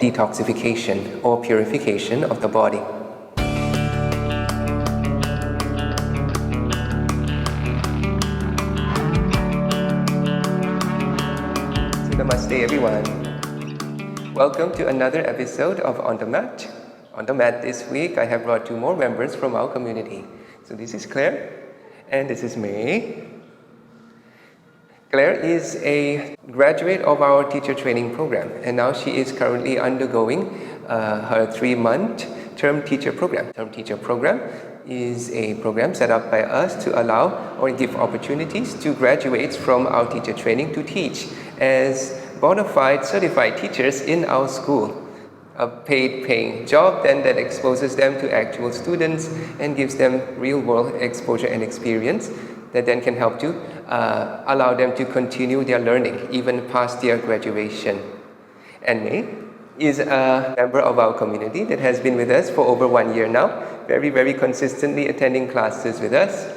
detoxification or purification of the body. So namaste everyone. Welcome to another episode of On the Mat. On the mat this week I have brought two more members from our community. So this is Claire and this is May. Claire is a graduate of our teacher training program and now she is currently undergoing her 3-month term teacher program. Term teacher program is a program set up by us to allow or give opportunities to graduates from our teacher training to teach as bona fide certified teachers in our school. A paying job then that exposes them to actual students and gives them real world exposure and experience that then can help to allow them to continue their learning even past their graduation. And May is a member of our community that has been with us for over 1 year now, very consistently attending classes with us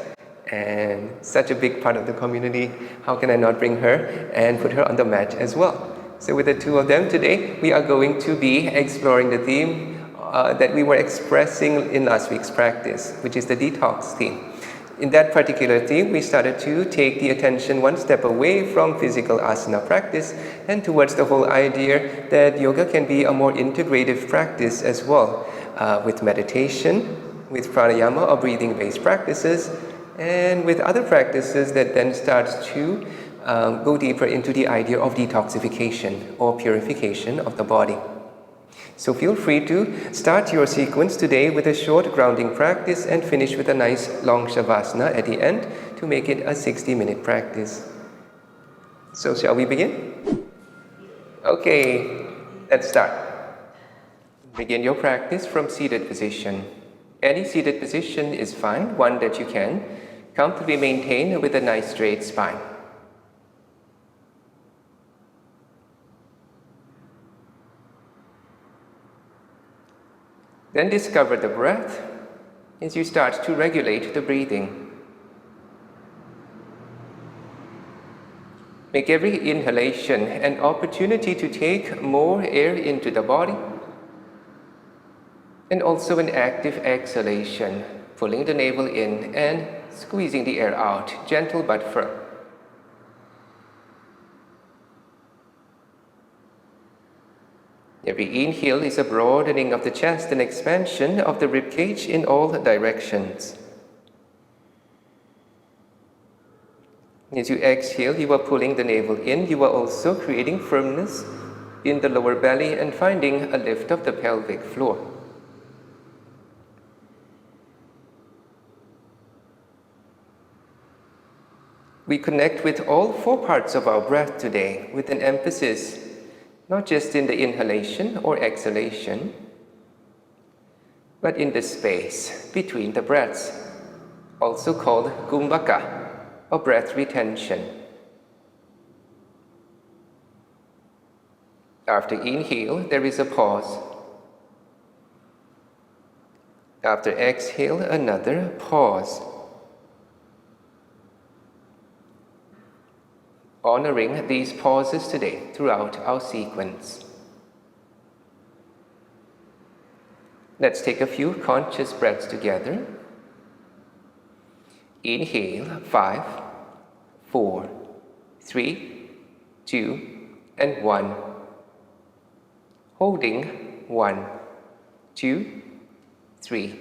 and such a big part of the community. How can I not bring her and put her on the mat as well? So with the two of them today, we are going to be exploring the theme that we were expressing in last week's practice, which is the detox theme. In that particular theme, we started to take the attention one step away from physical asana practice and towards the whole idea that yoga can be a more integrative practice as well, with meditation, with pranayama or breathing-based practices, and with other practices that then starts to go deeper into the idea of detoxification or purification of the body. So feel free to start your sequence today with a short grounding practice and finish with a nice long savasana at the end to make it a 60-minute practice. So shall we begin? Okay, let's start. Begin your practice from seated position. Any seated position is fine, one that you can comfortably maintain with a nice straight spine. Then discover the breath as you start to regulate the breathing. Make every inhalation an opportunity to take more air into the body and also an active exhalation, pulling the navel in and squeezing the air out, gentle but firm. Every inhale is a broadening of the chest and expansion of the ribcage in all directions. As you exhale, you are pulling the navel in. You are also creating firmness in the lower belly and finding a lift of the pelvic floor. We connect with all 4 parts of our breath today with an emphasis not just in the inhalation or exhalation, but in the space between the breaths, also called kumbhaka, or breath retention. After inhale, there is a pause. After exhale, another pause. Honoring these pauses today throughout our sequence. Let's take a few conscious breaths together. Inhale, 5, 4, 3, 2, and 1. Holding, 1, 2, 3,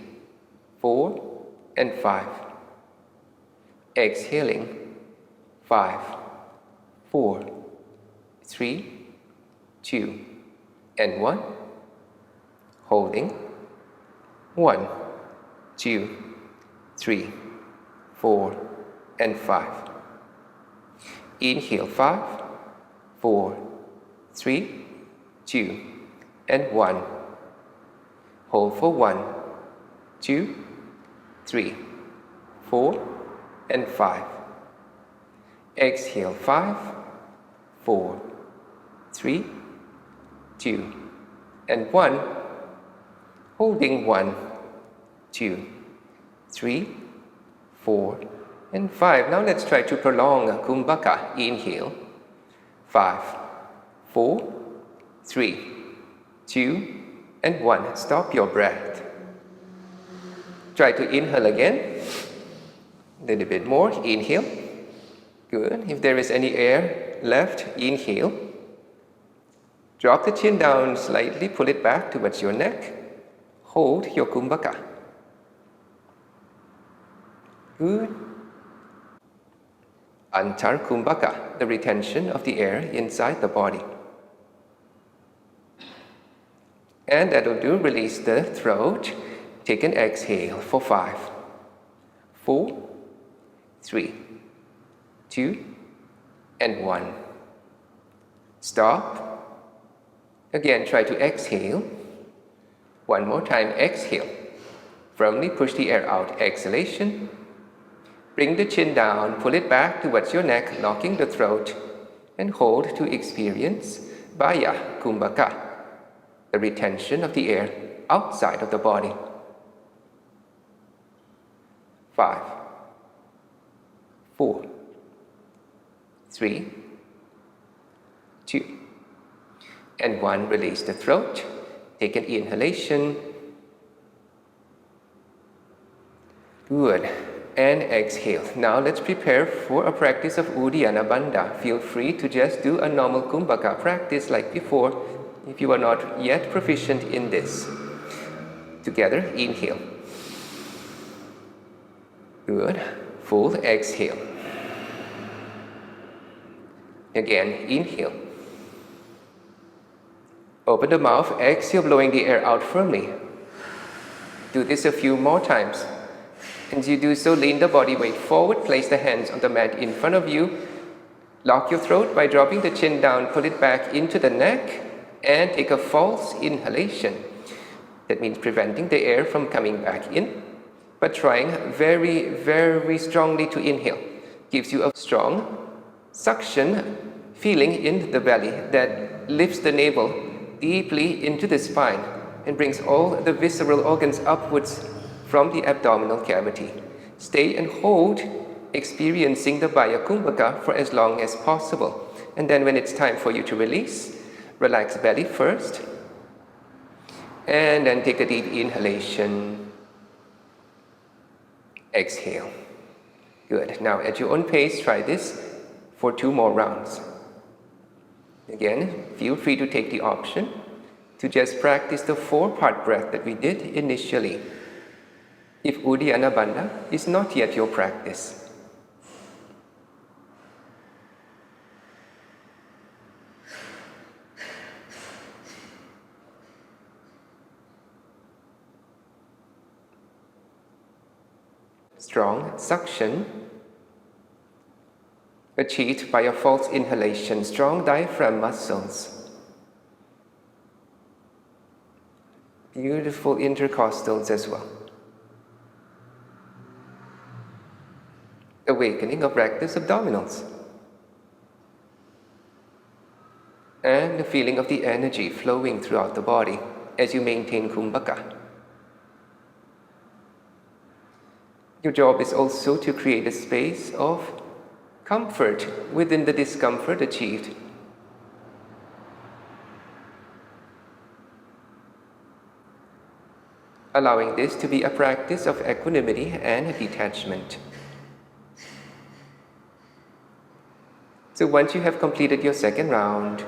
4, and 5. Exhaling, 5, 4, 3, 2, and 1. Holding. 1, 2, 3, 4, and 5. Inhale 5, 4, 3, 2, and 1. Hold for 1, 2, 3, 4, and 5. Exhale 5, 4, 3, 2, and 1. Holding 1, 2, 3, 4, and 5. Now let's try to prolong kumbhaka. Inhale. 5, 4, 3, 2, and 1. Stop your breath. Try to inhale again. A little bit more. Inhale. Good. If there is any air left, inhale. Drop the chin down slightly, pull it back towards your neck. Hold your kumbhaka. Good. Antar kumbhaka, the retention of the air inside the body. And that'll do. Release the throat. Take an exhale for 5, 4, 3, 2, and 1. Stop. Again, try to exhale. One more time, exhale. Firmly push the air out. Exhalation. Bring the chin down, pull it back towards your neck, locking the throat, and hold to experience Baya Kumbhaka, the retention of the air outside of the body. 5, 4, 3, 2, and 1. Release the throat. Take an inhalation. Good. And exhale. Now let's prepare for a practice of Uddiyana Bandha. Feel free to just do a normal kumbhaka practice like before if you are not yet proficient in this. Together, inhale. Good. Full exhale. Again, inhale. Open the mouth, exhale, blowing the air out firmly. Do this a few more times. As you do so, lean the body weight forward, place the hands on the mat in front of you. Lock your throat by dropping the chin down, pull it back into the neck, and take a false inhalation. That means preventing the air from coming back in, but trying very, very strongly to inhale. Gives you a strong suction feeling in the belly that lifts the navel deeply into the spine and brings all the visceral organs upwards from the abdominal cavity. Stay and hold, experiencing the Baya Kumbhaka for as long as possible. And then when it's time for you to release, relax belly first. And then take a deep inhalation. Exhale. Good. Now at your own pace, try this for 2 more rounds. Again, feel free to take the option to just practice the 4-part breath that we did initially, if Uddiyana Bandha is not yet your practice. Strong suction achieved by a false inhalation, strong diaphragm muscles, beautiful intercostals as well. Awakening of rectus abdominals, and the feeling of the energy flowing throughout the body as you maintain kumbhaka. Your job is also to create a space of comfort within the discomfort achieved. Allowing this to be a practice of equanimity and detachment. So once you have completed your 2nd round,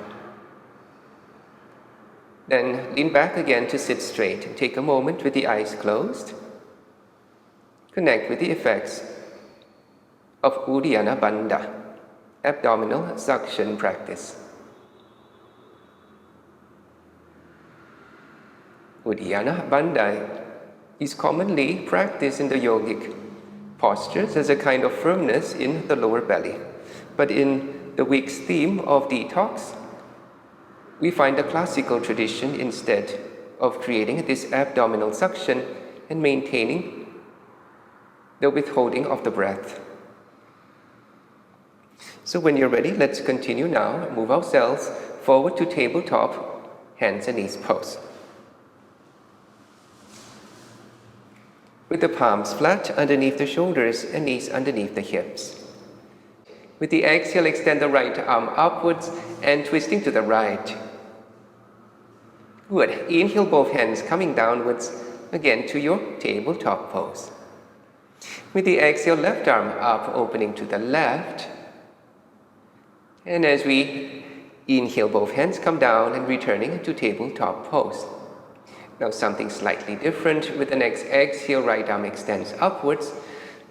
then lean back again to sit straight. Take a moment with the eyes closed. Connect with the effects of Uddiyana Bandha, abdominal suction practice. Uddiyana Bandha is commonly practiced in the yogic postures as a kind of firmness in the lower belly. But in the week's theme of detox, we find a classical tradition instead of creating this abdominal suction and maintaining the withholding of the breath. So when you're ready, let's continue now. Move ourselves forward to tabletop, hands and knees pose. With the palms flat underneath the shoulders and knees underneath the hips. With the exhale, extend the right arm upwards and twisting to the right. Good. Inhale, both hands coming downwards again to your tabletop pose. With the exhale, left arm up, opening to the left. And as we inhale, both hands come down and returning to tabletop pose. Now something slightly different. With the next exhale, right arm extends upwards.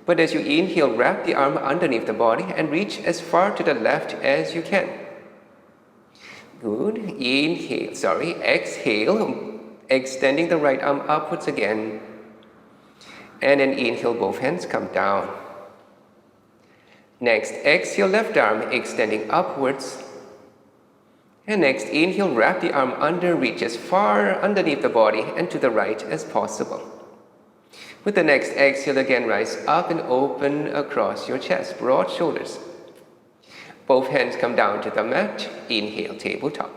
But as you inhale, wrap the arm underneath the body and reach as far to the left as you can. Good. Exhale, extending the right arm upwards again. And then inhale, both hands come down. Next, exhale, left arm extending upwards. And next, inhale, wrap the arm under, reach as far underneath the body and to the right as possible. With the next exhale, again, rise up and open across your chest, broad shoulders. Both hands come down to the mat. Inhale, tabletop.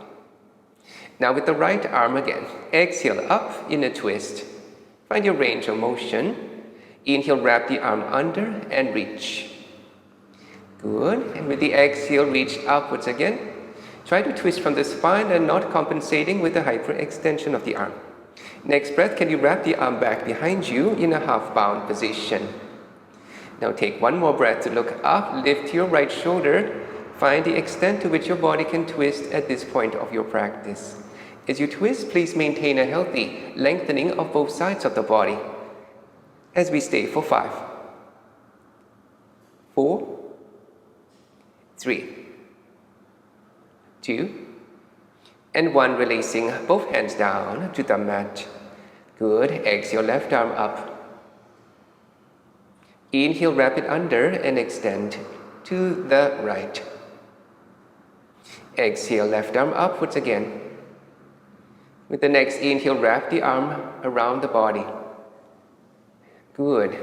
Now with the right arm again, exhale up in a twist. Find your range of motion. Inhale, wrap the arm under and reach. Good. And with the exhale, reach upwards again. Try to twist from the spine and not compensating with the hyperextension of the arm. Next breath, can you wrap the arm back behind you in a half-bound position? Now take one more breath to look up, lift your right shoulder. Find the extent to which your body can twist at this point of your practice. As you twist, please maintain a healthy lengthening of both sides of the body. As we stay for 5, 4, 3, 2, and 1, releasing both hands down to the mat. Good. Exhale, left arm up. Inhale, wrap it under and extend to the right. Exhale, left arm upwards again. With the next inhale, wrap the arm around the body. Good.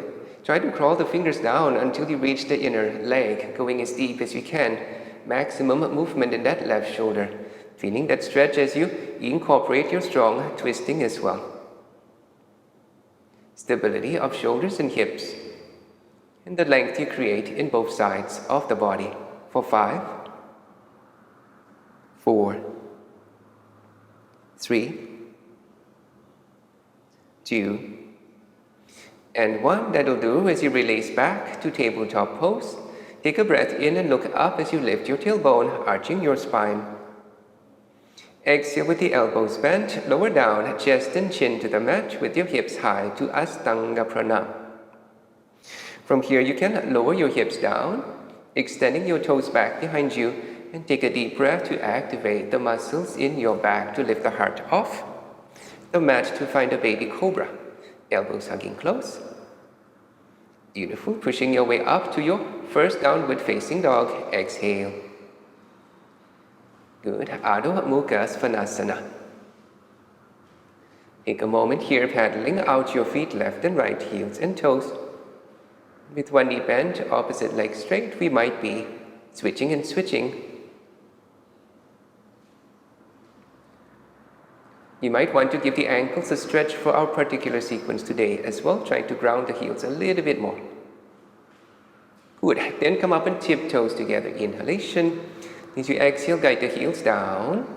Try to crawl the fingers down until you reach the inner leg, going as deep as you can. Maximum movement in that left shoulder. Feeling that stretch as you incorporate your strong twisting as well. Stability of shoulders and hips. And the length you create in both sides of the body. For 5, 4, 3, 2, and 1. That'll do. As you release back to tabletop pose, take a breath in and look up as you lift your tailbone, arching your spine. Exhale with the elbows bent, lower down, chest and chin to the mat with your hips high to Astanga Pranayama. From here, you can lower your hips down, extending your toes back behind you, and take a deep breath to activate the muscles in your back to lift the heart off the mat to find a baby cobra. Elbows hugging close. Beautiful. Pushing your way up to your first downward facing dog. Exhale. Good. Adho Mukha Svanasana. Take a moment here, paddling out your feet, left and right, heels and toes. With one knee bent, opposite leg straight, we might be switching and switching. You might want to give the ankles a stretch for our particular sequence today as well, trying to ground the heels a little bit more. Good. Then come up and tiptoes together. Inhalation. As you exhale, guide the heels down.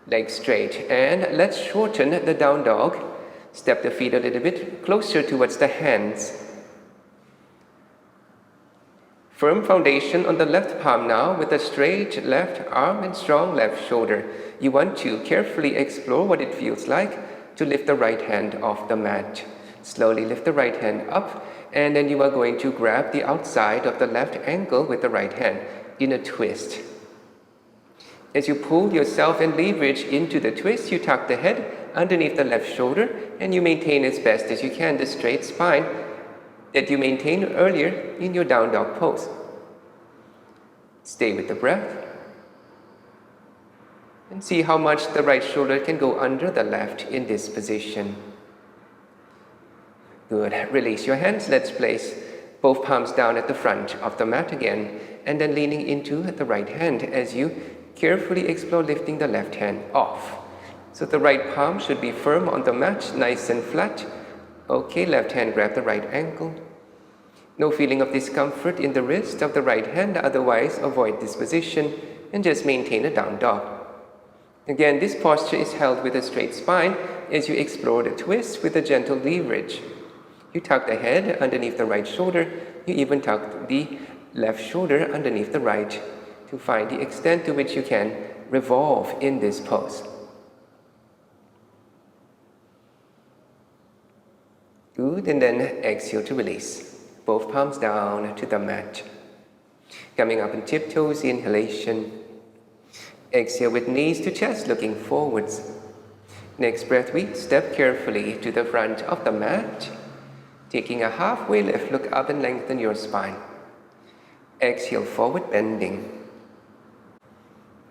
Legs straight. And let's shorten the down dog. Step the feet a little bit closer towards the hands. Firm foundation on the left palm now with a straight left arm and strong left shoulder. You want to carefully explore what it feels like to lift the right hand off the mat. Slowly lift the right hand up, and then you are going to grab the outside of the left ankle with the right hand in a twist. As you pull yourself and leverage into the twist, you tuck the head underneath the left shoulder, and you maintain as best as you can the straight spine that you maintained earlier in your down dog pose. Stay with the breath and see how much the right shoulder can go under the left in this position. Good. Release your hands. Let's place both palms down at the front of the mat again, and then leaning into the right hand as you carefully explore lifting the left hand off. So the right palm should be firm on the mat, nice and flat. Okay, left hand grab the right ankle. No feeling of discomfort in the wrist of the right hand, otherwise avoid this position and just maintain a down dog. Again, this posture is held with a straight spine as you explore the twist with a gentle leverage. You tuck the head underneath the right shoulder. You even tuck the left shoulder underneath the right to find the extent to which you can revolve in this pose. Good, and then exhale to release. Both palms down to the mat. Coming up in tiptoes, inhalation. Exhale with knees to chest, looking forwards. Next breath, we step carefully to the front of the mat. Taking a halfway lift, look up and lengthen your spine. Exhale, forward bending.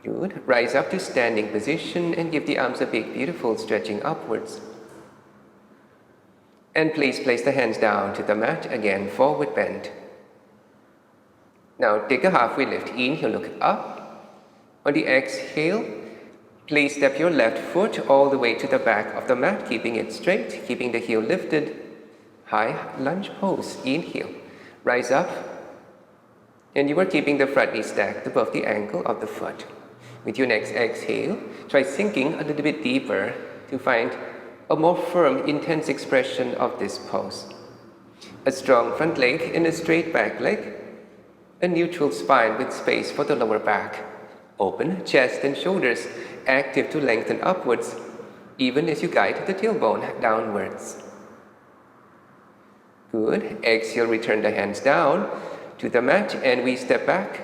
Good. Rise up to standing position and give the arms a big, beautiful stretching upwards. And please place the hands down to the mat, again, forward bend. Now take a halfway lift, inhale, look up. On the exhale, please step your left foot all the way to the back of the mat, keeping it straight, keeping the heel lifted. High lunge pose, inhale, rise up. And you are keeping the front knee stacked above the ankle of the foot. With your next exhale, try sinking a little bit deeper to find a more firm, intense expression of this pose. A strong front leg and a straight back leg. A neutral spine with space for the lower back. Open chest and shoulders, active to lengthen upwards, even as you guide the tailbone downwards. Good. Exhale, return the hands down to the mat and we step back.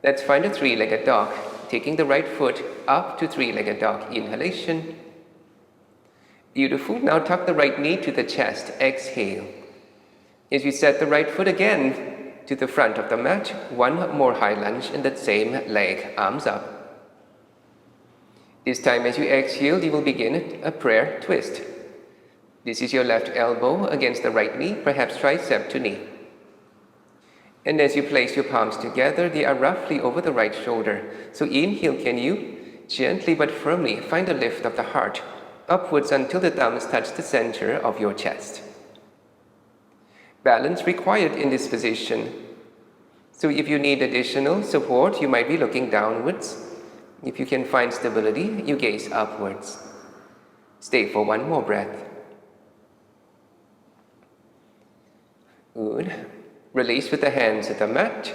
Let's find a three-legged dog. Taking the right foot up to three-legged dog. Inhalation. Beautiful. Now tuck the right knee to the chest. Exhale. As you set the right foot again to the front of the mat, one more high lunge in that same leg. Arms up. This time as you exhale, you will begin a prayer twist. This is your left elbow against the right knee, perhaps tricep to knee. And as you place your palms together, they are roughly over the right shoulder. So inhale, can you gently but firmly find a lift of the heart upwards until the thumbs touch the center of your chest. Balance required in this position. So if you need additional support, you might be looking downwards. If you can find stability, you gaze upwards. Stay for one more breath. Good. Release with the hands at the mat.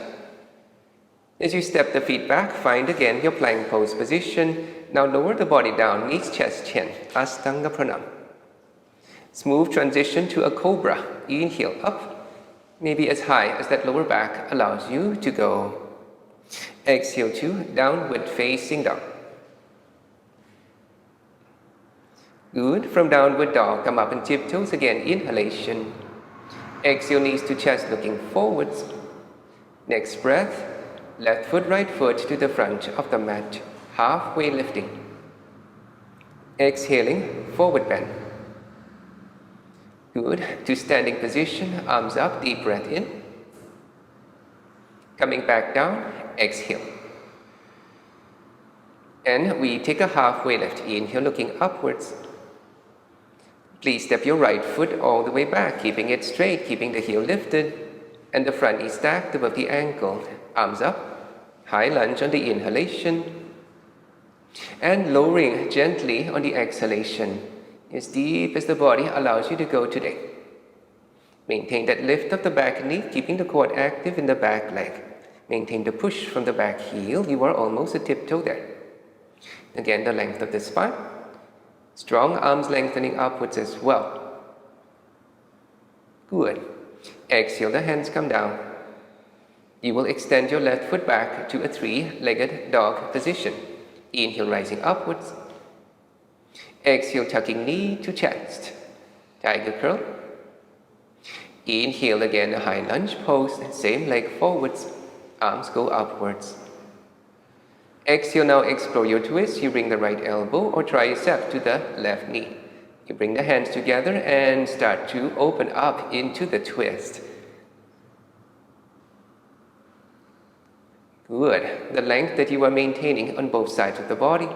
As you step the feet back, find again your plank pose position. Now lower the body down, knees, chest, chin. Astanga Pranam. Smooth transition to a cobra. Inhale up, maybe as high as that lower back allows you to go. Exhale to downward facing dog. Good. From downward dog, come up in tiptoes again. Inhalation. Exhale, knees to chest, looking forwards. Next breath, left foot, right foot to the front of the mat, halfway lifting. Exhaling, forward bend. Good. To standing position, arms up, deep breath in. Coming back down, exhale. And we take a halfway lift. Inhale, looking upwards. Please step your right foot all the way back, keeping it straight, keeping the heel lifted, and the front knee stacked above the ankle. Arms up, high lunge on the inhalation, and lowering gently on the exhalation, as deep as the body allows you to go today. Maintain that lift of the back knee, keeping the quad active in the back leg. Maintain the push from the back heel. You are almost a tiptoe there. Again, the length of the spine. Strong arms lengthening upwards as well. Good. Exhale, the hands come down. You will extend your left foot back to a three-legged dog position. Inhale, rising upwards. Exhale, tucking knee to chest. Tiger curl. Inhale again, a high lunge pose. Same leg forwards. Arms go upwards. Exhale, now explore your twist. You bring the right elbow or tricep to the left knee. You bring the hands together and start to open up into the twist. Good. The length that you are maintaining on both sides of the body.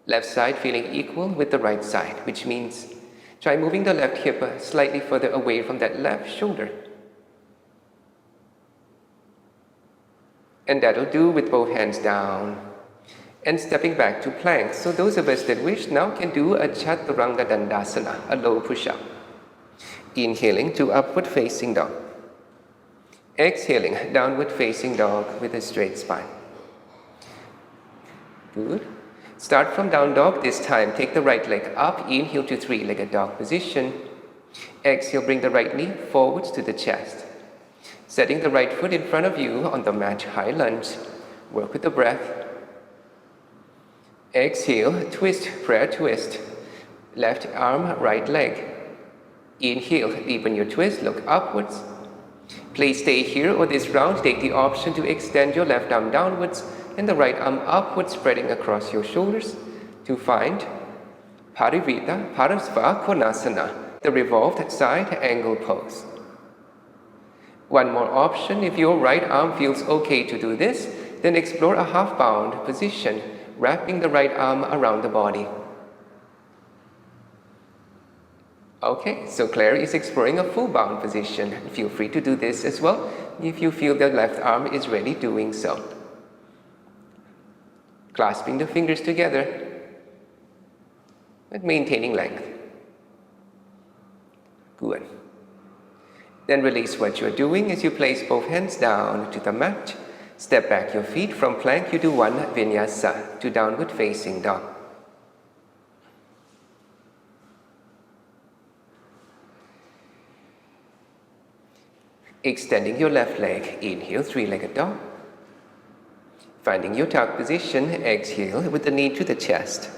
Left side feeling equal with the right side, which means try moving the left hip slightly further away from that left shoulder. And that'll do with both hands down. And stepping back to plank. So those of us that wish now can do a Chaturanga Dandasana, a low push-up. Inhaling to upward facing dog. Exhaling, downward facing dog with a straight spine. Good. Start from down dog this time. Take the right leg up, inhale to three-legged dog position. Exhale, bring the right knee forwards to the chest. Setting the right foot in front of you on the mat, high lunge. Work with the breath. Exhale, twist, prayer twist. Left arm, right leg. Inhale, deepen your twist, look upwards. Please stay here or this round. Take the option to extend your left arm downwards and the right arm upwards, spreading across your shoulders to find Parivita Parasva Konasana, the revolved side angle pose. One more option, if your right arm feels okay to do this, then explore a half bound position, wrapping the right arm around the body. Okay, so Claire is exploring a full bound position. Feel free to do this as well if you feel the left arm is ready doing so. Clasping the fingers together, but maintaining length. Good. Then release what you're doing as you place both hands down to the mat. Step back your feet. From plank, you do one vinyasa to downward facing dog. Extending your left leg, inhale, three-legged dog. Finding your tuck position, exhale with the knee to the chest.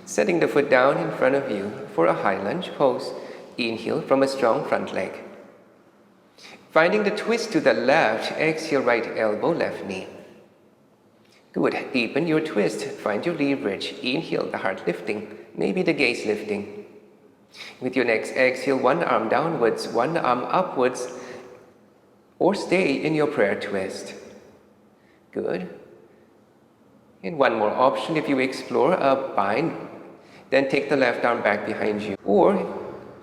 Setting the foot down in front of you for a high lunge pose, inhale from a strong front leg. Finding the twist to the left, exhale, right elbow, left knee. Good, deepen your twist, find your leverage, inhale, the heart lifting, maybe the gaze lifting. With your next exhale, one arm downwards, one arm upwards, or stay in your prayer twist. Good. And one more option, if you explore a bind, then take the left arm back behind you. Or,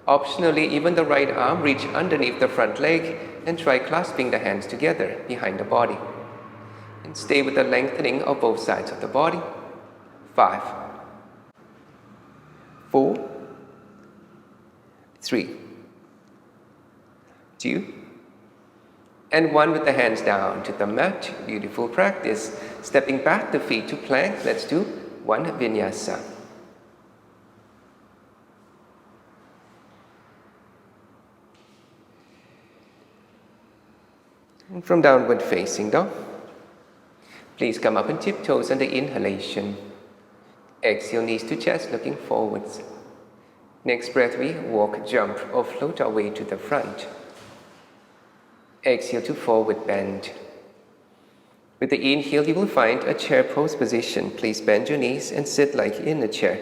optionally, even the right arm, reach underneath the front leg and try clasping the hands together behind the body. And stay with the lengthening of both sides of the body. 5, 4, 3, 2, and 1 with the hands down to the mat. Beautiful practice. Stepping back the feet to plank. Let's do one vinyasa. And from downward facing dog, please come up on tiptoes on the inhalation. Exhale, knees to chest, looking forwards. Next breath, we walk, jump, or float our way to the front. Exhale to forward bend. With the inhale, you will find a chair pose position. Please bend your knees and sit like in a chair.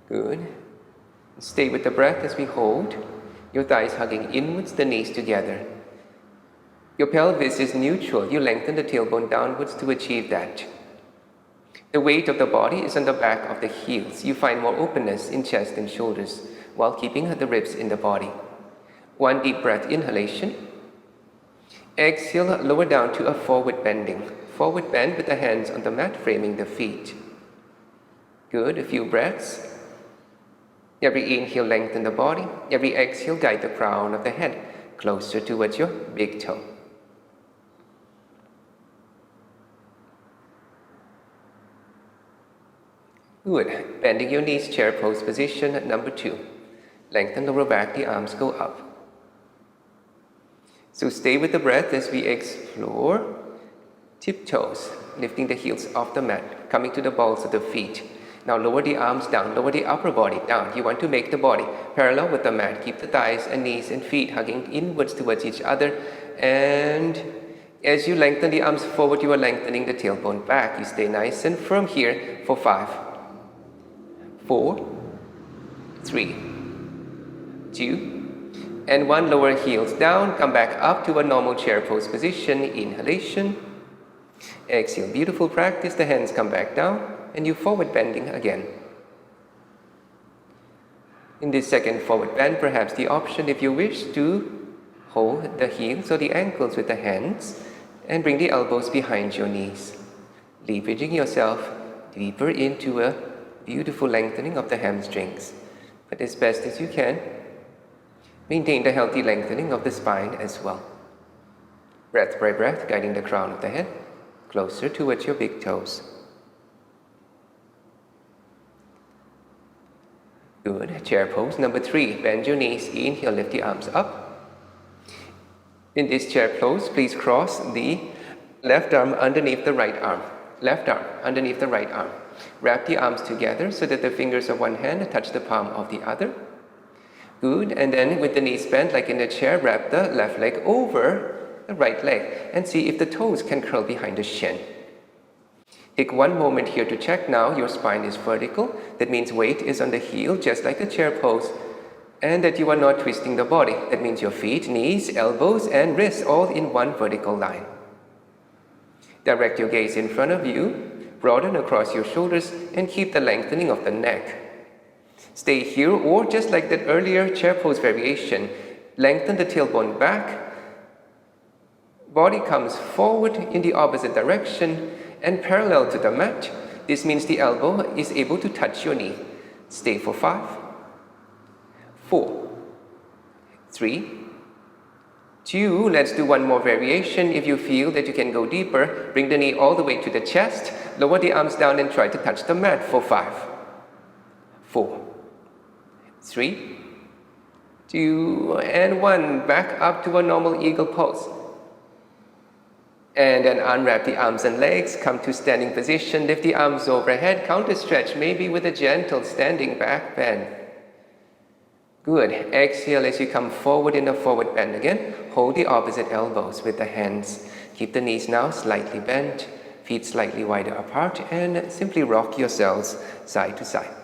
Good. Stay with the breath as we hold. Your thighs hugging inwards, the knees together. Your pelvis is neutral. You lengthen the tailbone downwards to achieve that. The weight of the body is on the back of the heels. You find more openness in chest and shoulders while keeping the ribs in the body. One deep breath, inhalation. Exhale, lower down to a forward bending. Forward bend with the hands on the mat, framing the feet. Good, a few breaths. Every inhale, lengthen the body. Every exhale, guide the crown of the head closer towards your big toe. Good. Bending your knees, chair pose position number 2. Lengthen lower back, the arms go up. So stay with the breath as we explore tiptoes, lifting the heels off the mat, coming to the balls of the feet. Now lower the arms down, lower the upper body down. You want to make the body parallel with the mat. Keep the thighs and knees and feet hugging inwards towards each other. And as you lengthen the arms forward, you are lengthening the tailbone back. You stay nice and firm here for 5, 4, 3, 2, and 1. Lower heels down, come back up to a normal chair pose position. Inhalation. Exhale, beautiful practice. The hands come back down and you forward bending again. In this second forward bend, perhaps the option, if you wish, to hold the heels or the ankles with the hands and bring the elbows behind your knees. leveraging yourself deeper into a beautiful lengthening of the hamstrings. But as best as you can, maintain the healthy lengthening of the spine as well. Breath by breath, guiding the crown of the head closer towards your big toes. Good. Chair pose number 3. Bend your knees. Inhale, lift the arms up. In this chair pose, please cross the left arm underneath the right arm. Left arm underneath the right arm. Wrap the arms together so that the fingers of one hand touch the palm of the other. Good. And then with the knees bent like in the chair, wrap the left leg over the right leg and see if the toes can curl behind the shin. Take one moment here to check now your spine is vertical. That means weight is on the heel, just like the chair pose, and that you are not twisting the body. That means your feet, knees, elbows, and wrists all in one vertical line. Direct your gaze in front of you, broaden across your shoulders, and keep the lengthening of the neck. Stay here, or just like that earlier chair pose variation, lengthen the tailbone back. Body comes forward in the opposite direction and parallel to the mat. This means the elbow is able to touch your knee. Stay for 5, 4, 3, 2. Let's do one more variation. If you feel that you can go deeper, bring the knee all the way to the chest, lower the arms down and try to touch the mat for 5, 4, 3, 2, and 1. Back up to a normal eagle pose. And then unwrap the arms and legs, come to standing position, lift the arms overhead, counter stretch, maybe with a gentle standing back bend. Good. Exhale as you come forward in a forward bend again. Hold the opposite elbows with the hands. Keep the knees now slightly bent, feet slightly wider apart, and simply rock yourselves side to side.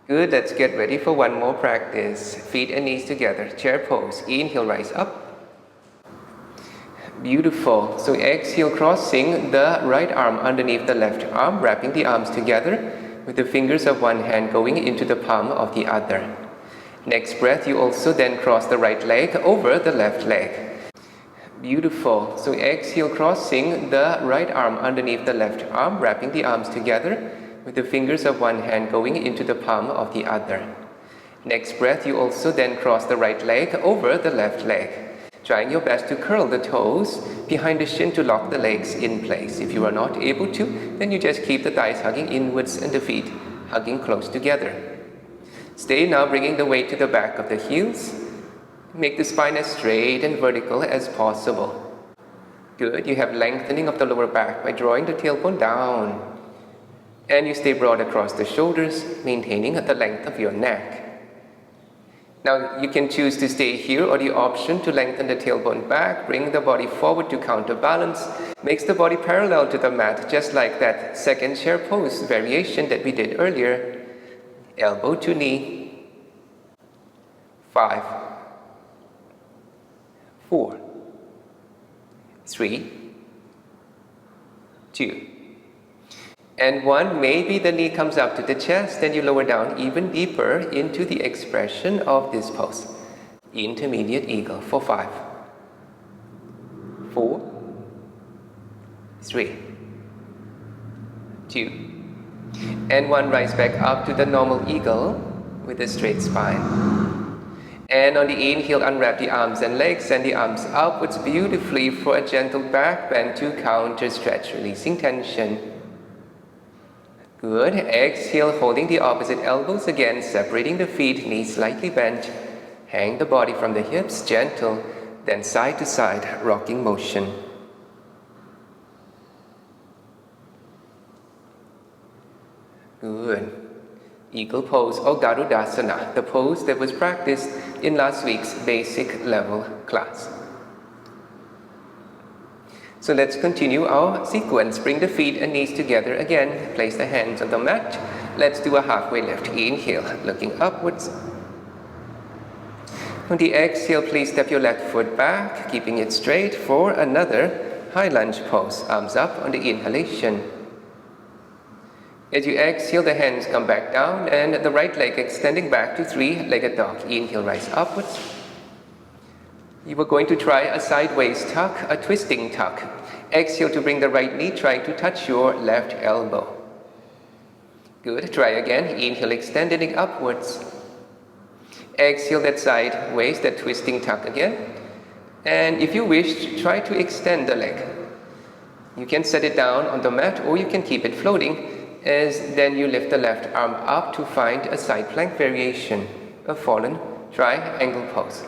Good, let's get ready for one more practice. Feet and knees together, chair pose. Inhale, rise up. Beautiful. So exhale, crossing the right arm underneath the left arm, wrapping the arms together with the fingers of one hand going into the palm of the other. Next breath, you also then cross the right leg over the left leg. Beautiful. So exhale, crossing the right arm underneath the left arm, wrapping the arms together with the fingers of one hand going into the palm of the other. Next breath, you also then cross the right leg over the left leg, trying your best to curl the toes behind the shin to lock the legs in place. If you are not able to, then you just keep the thighs hugging inwards and the feet hugging close together. Stay now, bringing the weight to the back of the heels. Make the spine as straight and vertical as possible. Good. You have lengthening of the lower back by drawing the tailbone down. And you stay broad across the shoulders, maintaining the length of your neck. Now you can choose to stay here, or the option to lengthen the tailbone back, bring the body forward to counterbalance, makes the body parallel to the mat, just like that second chair pose variation that we did earlier. Elbow to knee. 5, 4, 3, 2, and 1. Maybe the knee comes up to the chest, then you lower down even deeper into the expression of this pose. Intermediate eagle for 5, 4, 3, 2, and 1. Rise back up to the normal eagle with a straight spine. And on the inhale, unwrap the arms and legs, send the arms upwards beautifully for a gentle back bend to counter stretch, releasing tension. Good. Exhale, holding the opposite elbows again, separating the feet, knees slightly bent. Hang the body from the hips, gentle, then side to side, rocking motion. Good. Eagle pose or Garudasana, the pose that was practiced in last week's basic level class. So let's continue our sequence. Bring the feet and knees together again. Place the hands on the mat. Let's do a halfway lift. Inhale, looking upwards. On the exhale, please step your left foot back, keeping it straight for another high lunge pose. Arms up on the inhalation. As you exhale, the hands come back down and the right leg extending back to three-legged dog. Inhale, rise upwards. You are going to try a sideways tuck, a twisting tuck. Exhale to bring the right knee, trying to touch your left elbow. Good. Try again. Inhale, extending upwards. Exhale that sideways, that twisting tuck again. And if you wish, try to extend the leg. You can set it down on the mat or you can keep it floating, as then you lift the left arm up to find a side plank variation, a fallen triangle pose.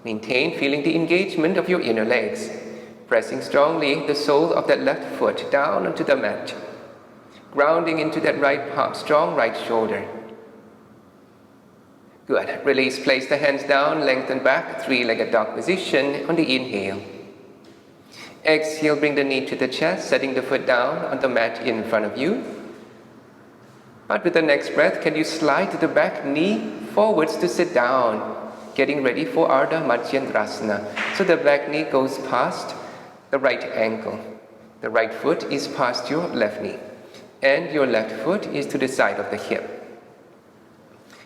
Maintain feeling the engagement of your inner legs, pressing strongly the sole of that left foot down onto the mat, grounding into that right palm, strong right shoulder. Good. Release, place the hands down, lengthen back, three-legged dog position on the inhale. Exhale, bring the knee to the chest, setting the foot down on the mat in front of you. But with the next breath, can you slide the back knee forwards to sit down, getting ready for Ardha Matsyendrasana. So the back knee goes past the right ankle. The right foot is past your left knee, and your left foot is to the side of the hip.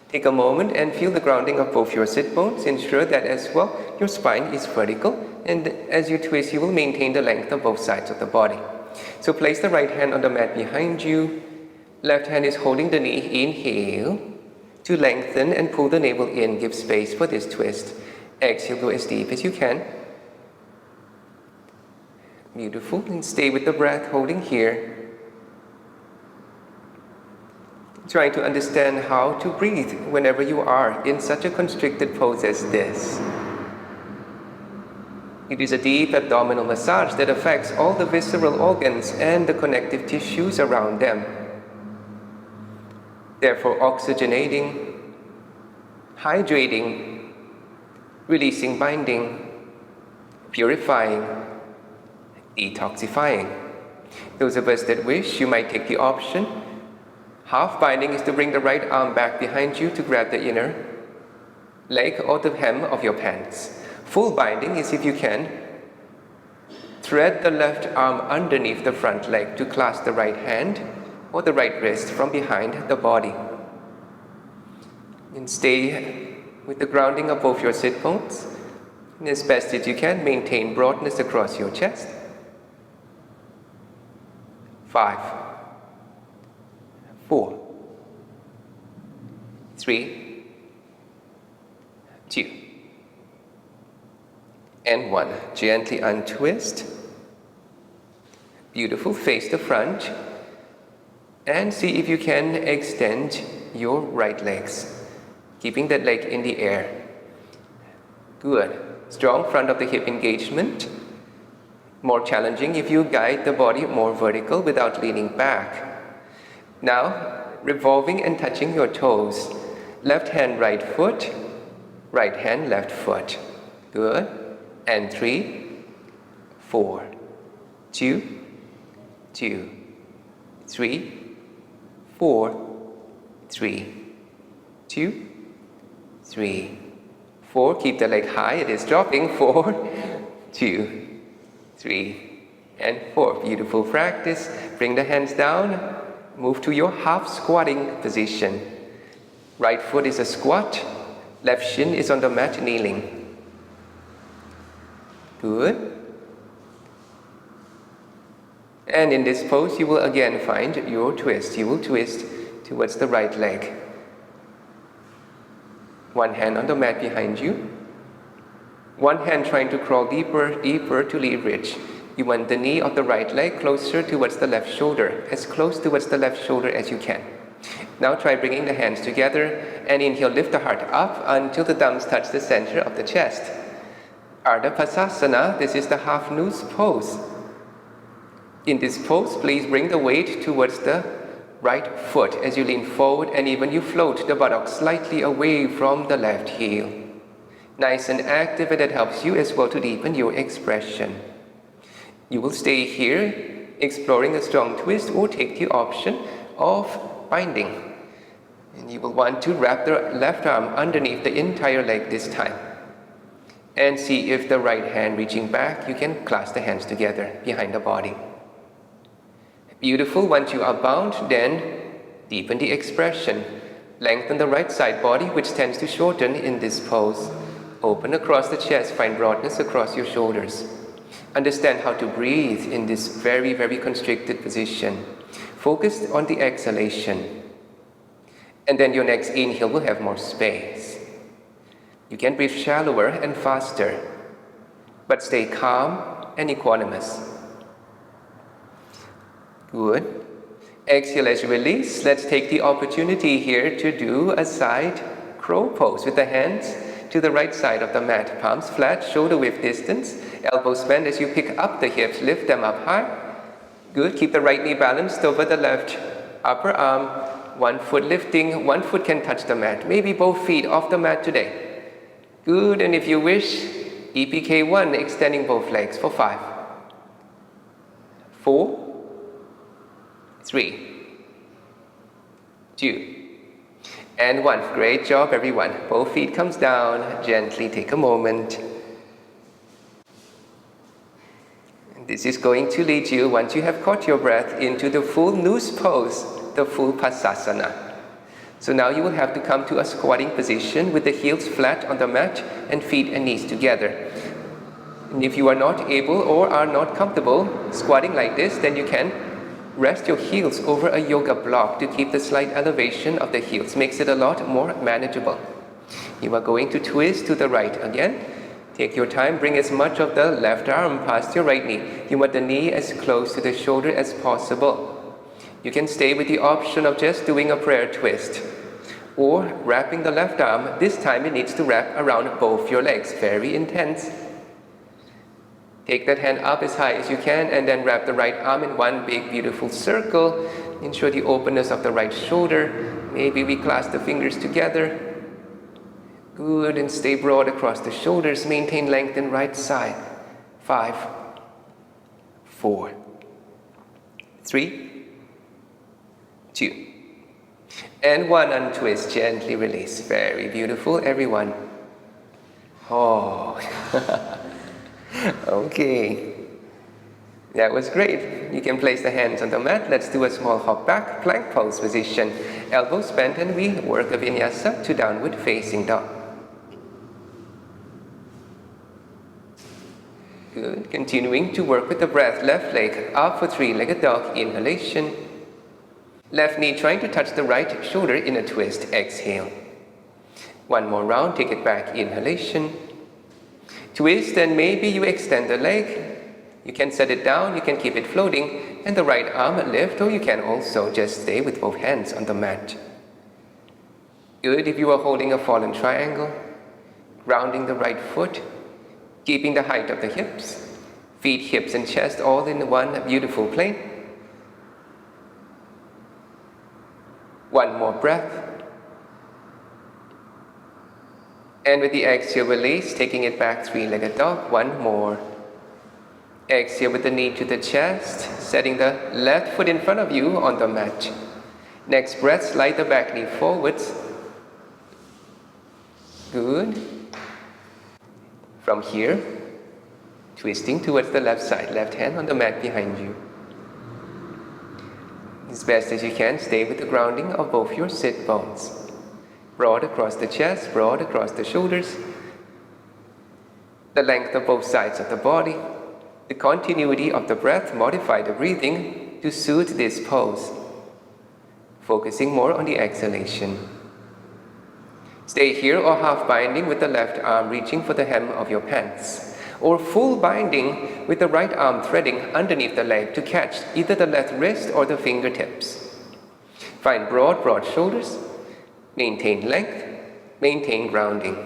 Take a moment and feel the grounding of both your sit bones. Ensure that as well your spine is vertical, and as you twist, you will maintain the length of both sides of the body. So place the right hand on the mat behind you. Left hand is holding the knee. Inhale to lengthen and pull the navel in. Give space for this twist. Exhale, go as deep as you can. Beautiful. And stay with the breath, holding here. Trying to understand how to breathe whenever you are in such a constricted pose as this. It is a deep abdominal massage that affects all the visceral organs and the connective tissues around them. Therefore, oxygenating, hydrating, releasing binding, purifying, detoxifying. Those of us that wish, you might take the option. Half binding is to bring the right arm back behind you to grab the inner leg or the hem of your pants. Full binding is, if you can, thread the left arm underneath the front leg to clasp the right hand or the right wrist from behind the body. And stay with the grounding of both your sit bones. And as best as you can, maintain broadness across your chest. 5, 4, 3, 2, and 1. Gently untwist. Beautiful. Face the front. And see if you can extend your right legs, keeping that leg in the air. Good. Strong front of the hip engagement. More challenging if you guide the body more vertical without leaning back. Now, revolving and touching your toes. Left hand, right foot. Right hand, left foot. Good. And 3, 4, 2, 2, 3, 4, 3, 2, 3, 4. Keep the leg high. It is dropping. 4, 2, 3, and 4. Beautiful practice. Bring the hands down. Move to your half squatting position. Right foot is a squat. Left shin is on the mat, kneeling. Good. And in this pose, you will again find your twist. You will twist towards the right leg. One hand on the mat behind you. One hand trying to crawl deeper, deeper to leverage. You want the knee of the right leg closer towards the left shoulder, as close towards the left shoulder as you can. Now try bringing the hands together and inhale, lift the heart up until the thumbs touch the center of the chest. Ardha Pasasana, this is the half Noose Pose. In this pose, please bring the weight towards the right foot as you lean forward, and even you float the buttocks slightly away from the left heel. Nice and active, and that helps you as well to deepen your expression. You will stay here exploring a strong twist or take the option of binding. And you will want to wrap the left arm underneath the entire leg this time. And see if the right hand reaching back, you can clasp the hands together behind the body. Beautiful. Once you are bound, then deepen the expression. Lengthen the right side body, which tends to shorten in this pose. Open across the chest, find broadness across your shoulders. Understand how to breathe in this very, very constricted position. Focus on the exhalation. And then your next inhale will have more space. You can breathe shallower and faster, but stay calm and equanimous. Good. Exhale as you release. Let's take the opportunity here to do a side crow pose with the hands to the right side of the mat. Palms flat, shoulder width distance. Elbows bent as you pick up the hips. Lift them up high. Good. Keep the right knee balanced over the left upper arm. One foot lifting, one foot can touch the mat. Maybe both feet off the mat today. Good. And if you wish, EPK1, extending both legs for 5, 4, 3, 2, and 1. Great job, everyone. Both feet comes down. Gently take a moment. This is going to lead you, once you have caught your breath, into the full Noose Pose, the full Pasasana. So now you will have to come to a squatting position with the heels flat on the mat and feet and knees together. And if you are not able or are not comfortable squatting like this, then you can rest your heels over a yoga block to keep the slight elevation of the heels. Makes it a lot more manageable. You are going to twist to the right again. Take your time, bring as much of the left arm past your right knee. You want the knee as close to the shoulder as possible. You can stay with the option of just doing a prayer twist or wrapping the left arm. This time it needs to wrap around both your legs. Very intense. Take that hand up as high as you can and then wrap the right arm in one big beautiful circle. Ensure the openness of the right shoulder. Maybe we clasp the fingers together. Good, and stay broad across the shoulders. Maintain length in right side. 5, 4, 3, 2, and 1. Untwist, gently release. Very beautiful, everyone. Oh, okay. That was great. You can place the hands on the mat. Let's do a small hop back, plank pose position. Elbows bent, and we work a vinyasa to downward facing dog. Good. Continuing to work with the breath. Left leg up for 3-legged dog. Inhalation. Left knee trying to touch the right shoulder in a twist. Exhale. One more round. Take it back. Inhalation. Twist, and maybe you extend the leg. You can set it down. You can keep it floating. And the right arm lift, or you can also just stay with both hands on the mat. Good. If you are holding a fallen triangle, grounding the right foot, keeping the height of the hips, feet, hips, and chest all in one beautiful plane. One more breath. And with the exhale, release, taking it back, 3-legged dog. One more. Exhale with the knee to the chest, setting the left foot in front of you on the mat. Next breath, slide the back knee forwards. Good. From here, twisting towards the left side, left hand on the mat behind you. As best as you can, stay with the grounding of both your sit bones. Broad across the chest, broad across the shoulders. The length of both sides of the body. The continuity of the breath, modify the breathing to suit this pose. Focusing more on the exhalation. Stay here or half binding with the left arm reaching for the hem of your pants. Or full binding with the right arm threading underneath the leg to catch either the left wrist or the fingertips. Find broad shoulders. Maintain length. Maintain grounding.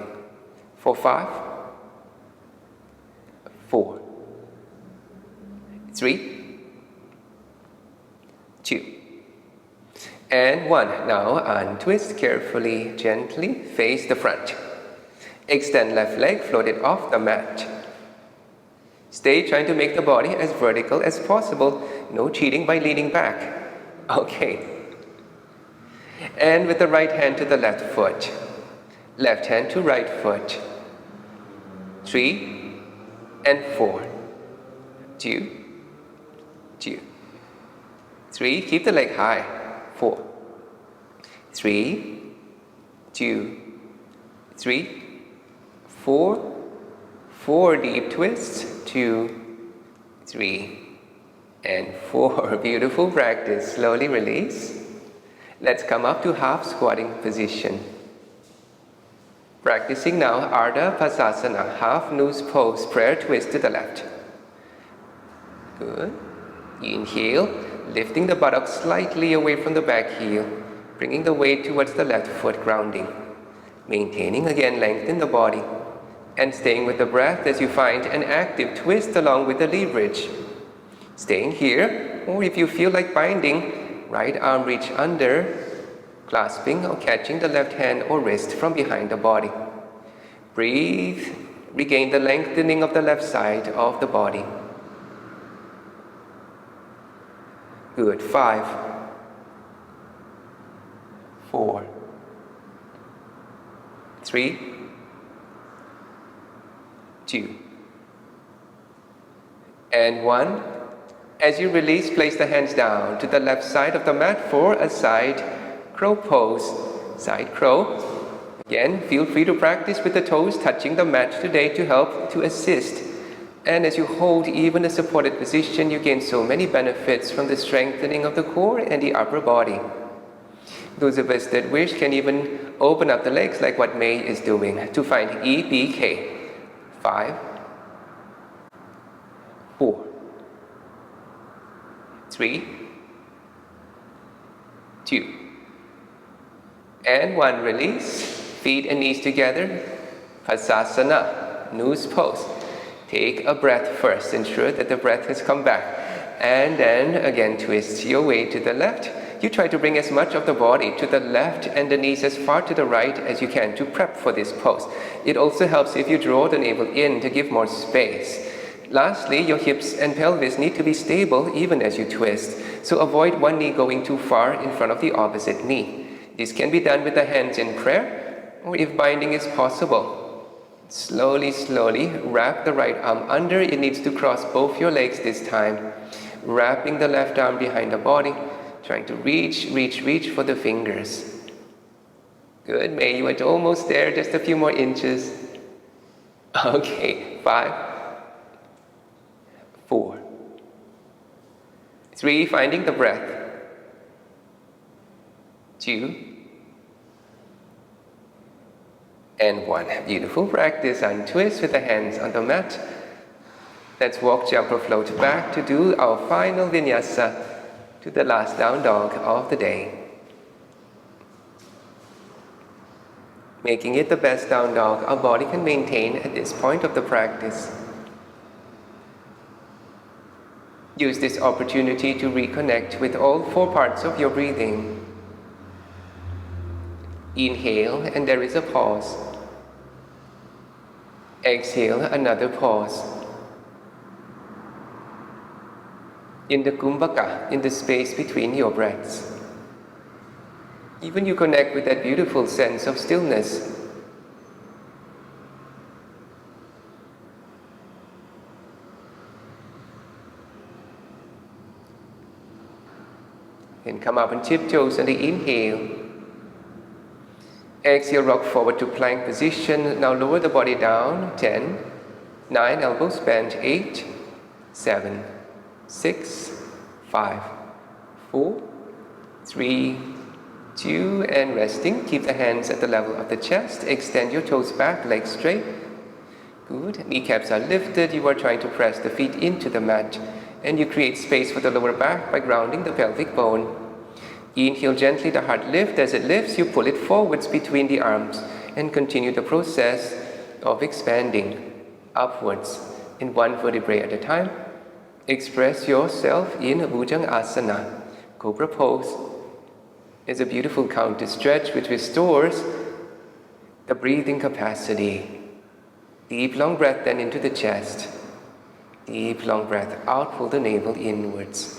For 5, 4, 3, 2, and 1. Now untwist carefully, gently, face the front. Extend left leg, float it off the mat. Stay trying to make the body as vertical as possible. No cheating by leaning back. Okay. And with the right hand to the left foot. Left hand to right foot. 3 and 4. 2, 2, 3. Keep the leg high. 4, 3, 2, 3, 4, 4 deep twists, 2, 3, and 4. Beautiful practice. Slowly release. Let's come up to half squatting position. Practicing now Ardha Pasasana, half Noose Pose, prayer twist to the left. Good. Inhale, lifting the buttocks slightly away from the back heel, bringing the weight towards the left foot, grounding. Maintaining again, lengthen the body, and staying with the breath as you find an active twist along with the knee bridge. Staying here, or if you feel like binding, right arm reach under, clasping or catching the left hand or wrist from behind the body. Breathe, regain the lengthening of the left side of the body. Good. 5, 4, 3, 2, and 1. As you release, place the hands down to the left side of the mat for a side crow pose. Side crow. Again, feel free to practice with the toes touching the mat today to help to assist. And as you hold even a supported position, you gain so many benefits from the strengthening of the core and the upper body. Those of us that wish can even open up the legs like what May is doing to find EBK. 5, 4, 3, 2, and 1. Release. Feet and knees together. Pasasana, Noose Pose. Take a breath first. Ensure that the breath has come back. And then again, twist your way to the left. You try to bring as much of the body to the left and the knees as far to the right as you can to prep for this pose. It also helps if you draw the navel in to give more space. Lastly, your hips and pelvis need to be stable even as you twist. So avoid one knee going too far in front of the opposite knee. This can be done with the hands in prayer, or if binding is possible. Slowly, slowly wrap the right arm under. It needs to cross both your legs this time. Wrapping the left arm behind the body, trying to reach for the fingers. Good, May, you are almost there, just a few more inches. Okay, 5, 4, 3, finding the breath. 2, and 1. Beautiful practice. Untwist with the hands on the mat. Let's walk, jump or float back to do our final vinyasa to the last down dog of the day. Making it the best down dog our body can maintain at this point of the practice. Use this opportunity to reconnect with all 4 parts of your breathing. Inhale, and there is a pause. Exhale, another pause. In the kumbhaka, in the space between your breaths. Even you connect with that beautiful sense of stillness. Then come up on tiptoes on the inhale. Exhale, rock forward to plank position. Now lower the body down. 10, 9, elbows bent. 8, 7, 6, 5, 4, 3, 2, and resting. Keep the hands at the level of the chest. Extend your toes back, legs straight. Good. Kneecaps are lifted. You are trying to press the feet into the mat. And you create space for the lower back by grounding the pelvic bone. Inhale gently, the heart lifts. As it lifts, you pull it forwards between the arms and continue the process of expanding upwards in 1 vertebrae at a time. Express yourself in Bhujanga Asana. Cobra pose is a beautiful counter stretch which restores the breathing capacity. Deep long breath then into the chest. Deep long breath out, pull the navel inwards.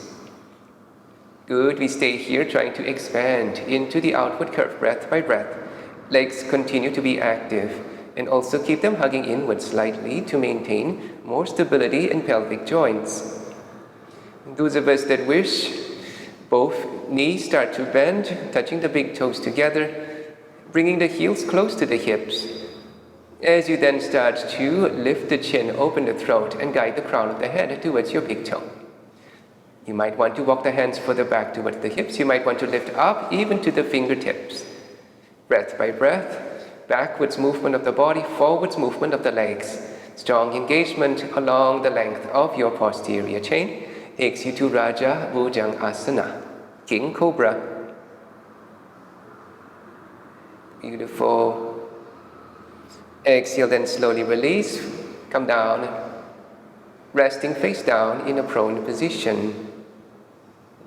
Good, we stay here trying to expand into the outward curve breath by breath. Legs continue to be active and also keep them hugging inwards slightly to maintain more stability in pelvic joints. Those of us that wish, both knees start to bend, touching the big toes together, bringing the heels close to the hips. As you then start to lift the chin, open the throat, and guide the crown of the head towards your big toe. You might want to walk the hands further back towards the hips. You might want to lift up even to the fingertips. Breath by breath, backwards movement of the body, forwards movement of the legs. Strong engagement along the length of your posterior chain takes you to Raja Bhujang Asana, King Cobra. Beautiful. Exhale, then slowly release. Come down, resting face down in a prone position.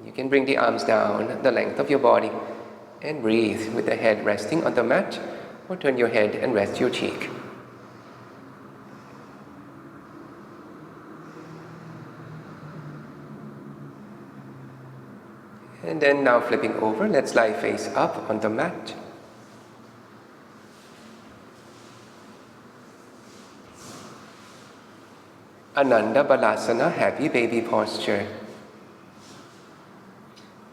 You can bring the arms down the length of your body and breathe with the head resting on the mat, or turn your head and rest your cheek. And then now flipping over, let's lie face up on the mat. Ananda Balasana, happy baby posture.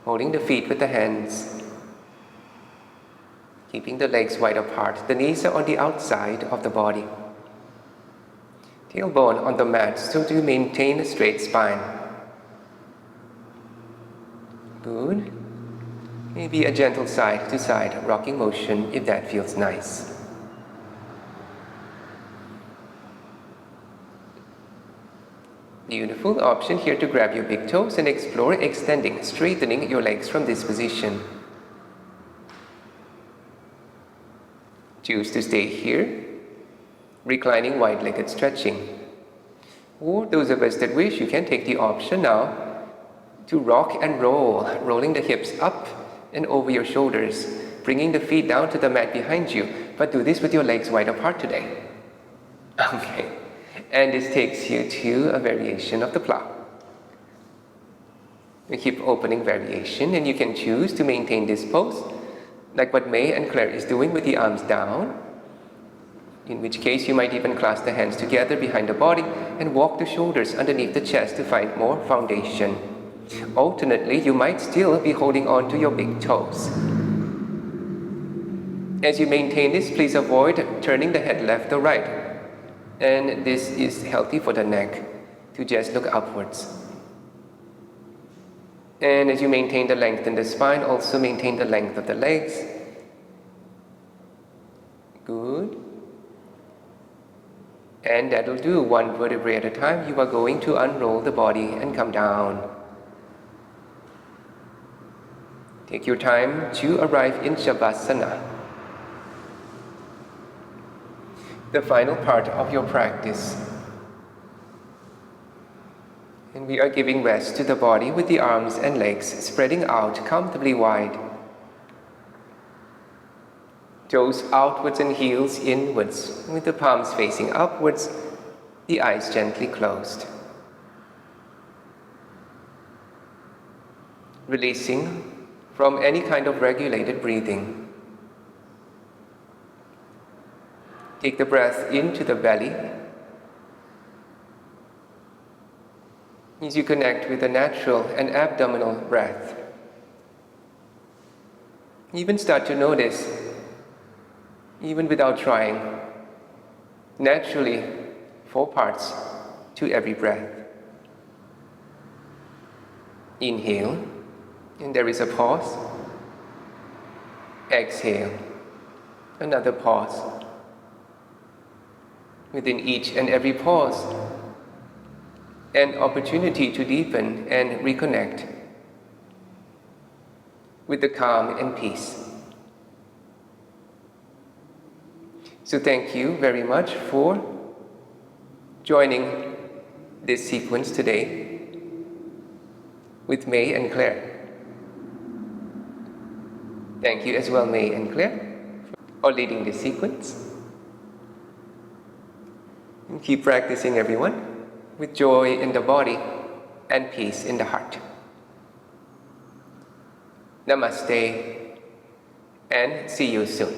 Holding the feet with the hands. Keeping the legs wide apart. The knees are on the outside of the body. Tailbone on the mat so to maintain a straight spine. Good. Maybe a gentle side to side rocking motion if that feels nice. Beautiful option here to grab your big toes and explore extending, straightening your legs from this position. Choose to stay here, reclining wide-legged stretching. Or those of us that wish, you can take the option now to rock and roll, rolling the hips up and over your shoulders, bringing the feet down to the mat behind you, but do this with your legs wide apart today. Okay. And this takes you to a variation of the plow. We keep opening variation, and you can choose to maintain this pose, like what May and Claire is doing with the arms down, in which case you might even clasp the hands together behind the body and walk the shoulders underneath the chest to find more foundation. Alternately, you might still be holding on to your big toes. As you maintain this, please avoid turning the head left or right. And this is healthy for the neck to just look upwards. And as you maintain the length in the spine, also maintain the length of the legs. Good. And that'll do. One vertebrae at a time. You are going to unroll the body and come down. Take your time to arrive in Savasana, the final part of your practice. And we are giving rest to the body with the arms and legs spreading out comfortably wide. Toes outwards and heels inwards, with the palms facing upwards, the eyes gently closed. Releasing from any kind of regulated breathing. Take the breath into the belly as you connect with the natural and abdominal breath. Even start to notice, even without trying, naturally 4 parts to every breath. Inhale, and there is a pause. Exhale, another pause. Within each and every pause, an opportunity to deepen and reconnect with the calm and peace. So thank you very much for joining this sequence today with May and Claire. Thank you as well, May and Claire, for leading this sequence. And keep practicing, everyone, with joy in the body and peace in the heart. Namaste, and see you soon.